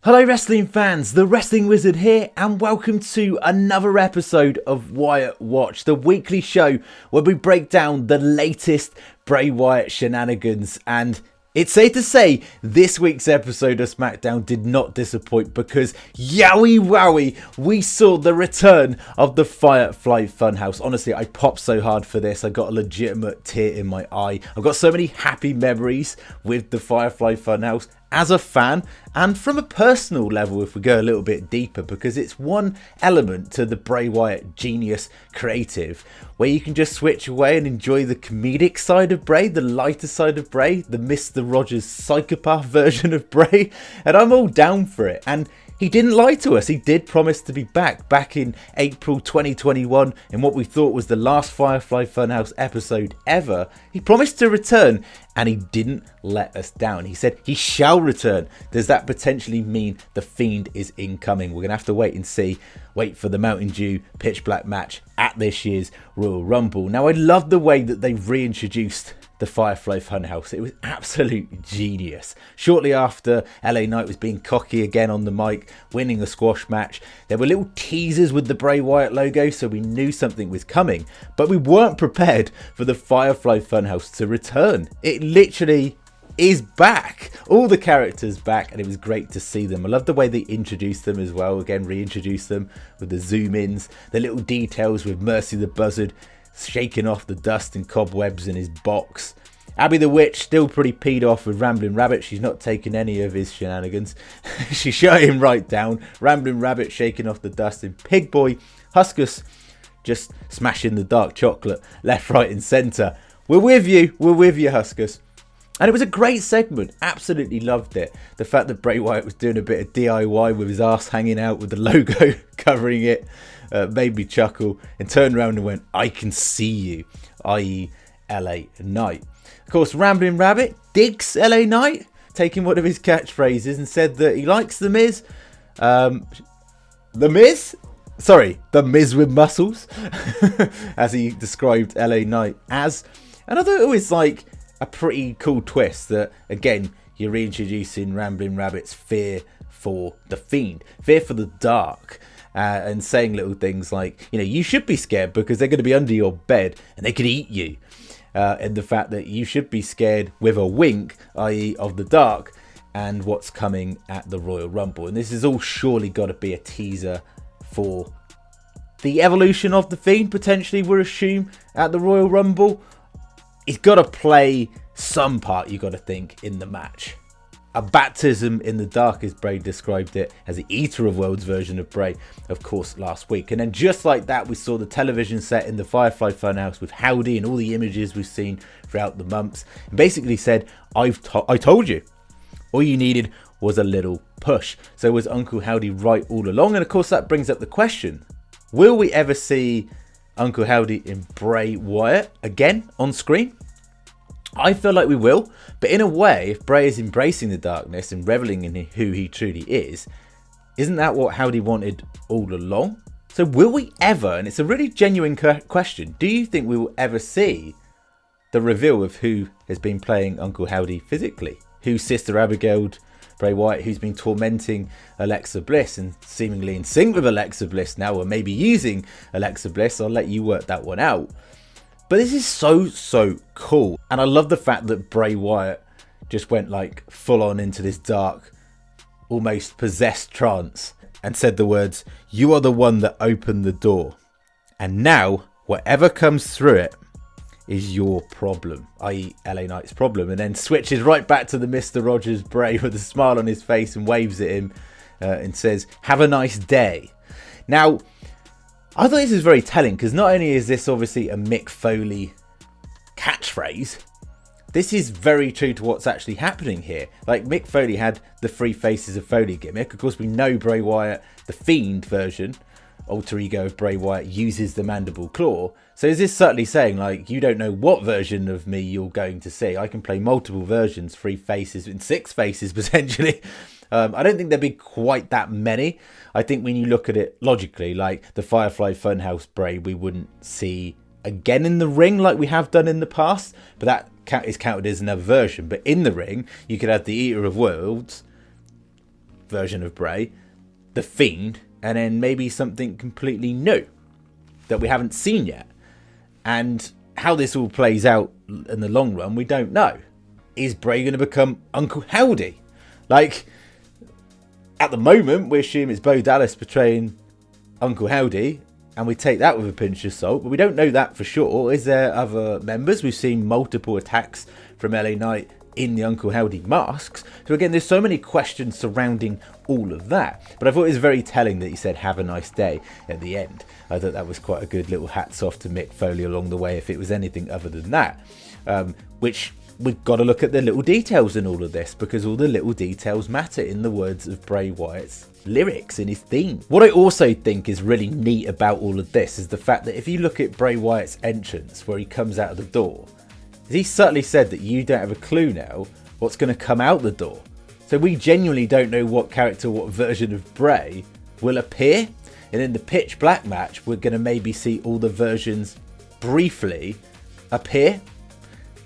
Hello wrestling fans, the Wrestling Wizard here and welcome to another episode of Wyatt Watch, the weekly show where we break down the latest Bray Wyatt shenanigans. And it's safe to say this week's episode of SmackDown did not disappoint because yowie wowie, we saw the return of the Firefly Fun House. Honestly, I popped so hard for this, I got a legitimate tear in my eye. I've got so many happy memories with the Firefly Fun House as a fan and from a personal level if we go a little bit deeper, because it's one element to the Bray Wyatt genius creative where you can just switch away and enjoy the comedic side of Bray, the lighter side of Bray, the Mr. Rogers psychopath version of Bray, and I'm all down for it. And he didn't lie to us. He did promise to be back in April 2021 in what we thought was the last Firefly Funhouse episode ever. He promised to return and he didn't let us down. He said he shall return. Does that potentially mean the Fiend is incoming? We're going to have to wait and see. Wait for the Mountain Dew pitch black match at this year's Royal Rumble. Now, I love the way that they've reintroduced the Firefly Funhouse. It was absolute genius. Shortly after, LA Knight was being cocky again on the mic, winning a squash match. There were little teasers with the Bray Wyatt logo, so we knew something was coming, but we weren't prepared for the Firefly Funhouse to return. It literally is back. All the characters back, and it was great to see them. I love the way they introduced them as well. Again, reintroduced them with the zoom ins, the little details with Mercy the Buzzard shaking off the dust and cobwebs in his box. Abby the Witch still pretty peed off with Ramblin' Rabbit. She's not taking any of his shenanigans. She shut him right down. Ramblin' Rabbit shaking off the dust, and Pig Boy Huskus just smashing the dark chocolate left, right and centre. We're with you, Huskus. And it was a great segment. Absolutely loved it. The fact that Bray Wyatt was doing a bit of DIY with his ass hanging out with the logo covering it made me chuckle, and turned around and went, "I can see you," i.e. LA Knight. Of course, Ramblin' Rabbit digs LA Knight, taking one of his catchphrases and said that he likes The Miz. The Miz with muscles, as he described LA Knight as. And I thought it was like a pretty cool twist that, again, you're reintroducing Ramblin' Rabbit's fear for the Fiend, fear for the dark, and saying little things like, you should be scared because they're going to be under your bed and they could eat you. And the fact that you should be scared with a wink, i.e. of the dark, and what's coming at the Royal Rumble. And this has all surely got to be a teaser for the evolution of the Fiend, potentially, we'll assume, at the Royal Rumble. He's got to play some part, you got to think, in the match. A baptism in the dark, as Bray described it, as the Eater of Worlds version of Bray, of course, last week. And then just like that, we saw the television set in the Firefly Funhouse with Howdy and all the images we've seen throughout the months. And basically said, I told you. All you needed was a little push. So was Uncle Howdy right all along? And of course, that brings up the question, will we ever see Uncle Howdy in Bray Wyatt again on screen? I feel like we will, but in a way, if Bray is embracing the darkness and reveling in who he truly is, isn't that what Howdy wanted all along? So will we ever, and it's a really genuine question, do you think we will ever see the reveal of who has been playing Uncle Howdy physically? Who's Sister Abigail Bray Wyatt, who's been tormenting Alexa Bliss and seemingly in sync with Alexa Bliss now, or maybe using Alexa Bliss? I'll let you work that one out. But this is so cool. And I love the fact that Bray Wyatt just went like full on into this dark, almost possessed trance and said the words, "You are the one that opened the door. And now whatever comes through it is your problem," i.e. LA Knight's problem. And then switches right back to the Mr. Rogers Bray with a smile on his face and waves at him and says, "Have a nice day." Now, I thought this was very telling because not only is this obviously a Mick Foley catchphrase, this is very true to what's actually happening here. Like, Mick Foley had the Three Faces of Foley gimmick. Of course, we know Bray Wyatt, the Fiend version, alter ego of Bray Wyatt, uses the mandible claw. So is this certainly saying, like, you don't know what version of me you're going to see? I can play multiple versions, 3 faces and 6 faces potentially. I don't think there'd be quite that many. I think when you look at it logically, like the Firefly Funhouse Bray, we wouldn't see again in the ring like we have done in the past, but that is counted as another version. But in the ring, you could have the Eater of Worlds version of Bray, the Fiend, and then maybe something completely new that we haven't seen yet. And how this all plays out in the long run, we don't know. Is Bray going to become Uncle Howdy? Like, at the moment, we assume it's Bo Dallas portraying Uncle Howdy, and we take that with a pinch of salt, but we don't know that for sure. Is there other members? We've seen multiple attacks from LA Knight in the Uncle Howdy masks. So again, there's so many questions surrounding all of that. But I thought it was very telling that he said, "Have a nice day" at the end. I thought that was quite a good little hats off to Mick Foley along the way, if it was anything other than that. Which we've got to look at the little details in all of this, because all the little details matter, in the words of Bray Wyatt's lyrics in his theme. What I also think is really neat about all of this is the fact that if you look at Bray Wyatt's entrance, where he comes out of the door, he certainly said that you don't have a clue now what's going to come out the door. So we genuinely don't know what character, what version of Bray will appear. And in the pitch black match, we're going to maybe see all the versions briefly appear.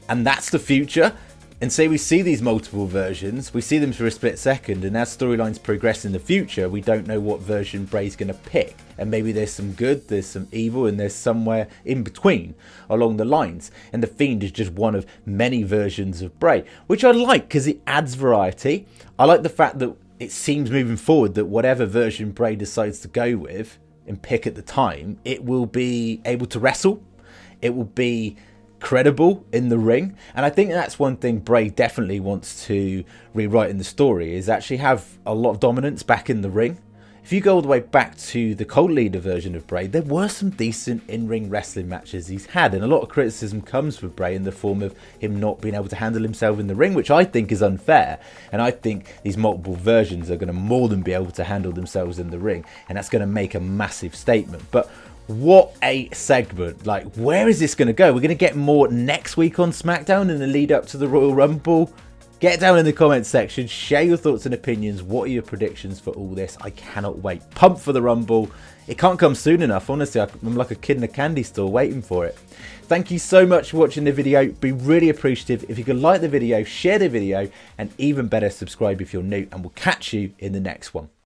And that's the future. And say we see these multiple versions, we see them for a split second, and as storylines progress in the future, we don't know what version Bray's going to pick. And maybe there's some good, there's some evil, and there's somewhere in between along the lines. And the Fiend is just one of many versions of Bray, which I like because it adds variety. I like the fact that it seems moving forward that whatever version Bray decides to go with and pick at the time, it will be able to wrestle. It will be credible in the ring, and I think that's one thing Bray definitely wants to rewrite in the story, is actually have a lot of dominance back in the ring. If you go all the way back to the Cult Leader version of Bray, there were some decent in-ring wrestling matches he's had, and a lot of criticism comes with Bray in the form of him not being able to handle himself in the ring, which I think is unfair. And I think these multiple versions are going to more than be able to handle themselves in the ring, and that's going to make a massive statement. But what a segment. Like, where is this going to go? We're going to get more next week on SmackDown in the lead up to the Royal Rumble. Get down in the comments section, share your thoughts and opinions. What are your predictions for all this? I cannot wait. Pumped for the Rumble. It can't come soon enough. Honestly, I'm like a kid in a candy store waiting for it. Thank you so much for watching the video. Be really appreciative if you could like the video, share the video, and even better, subscribe if you're new, and we'll catch you in the next one.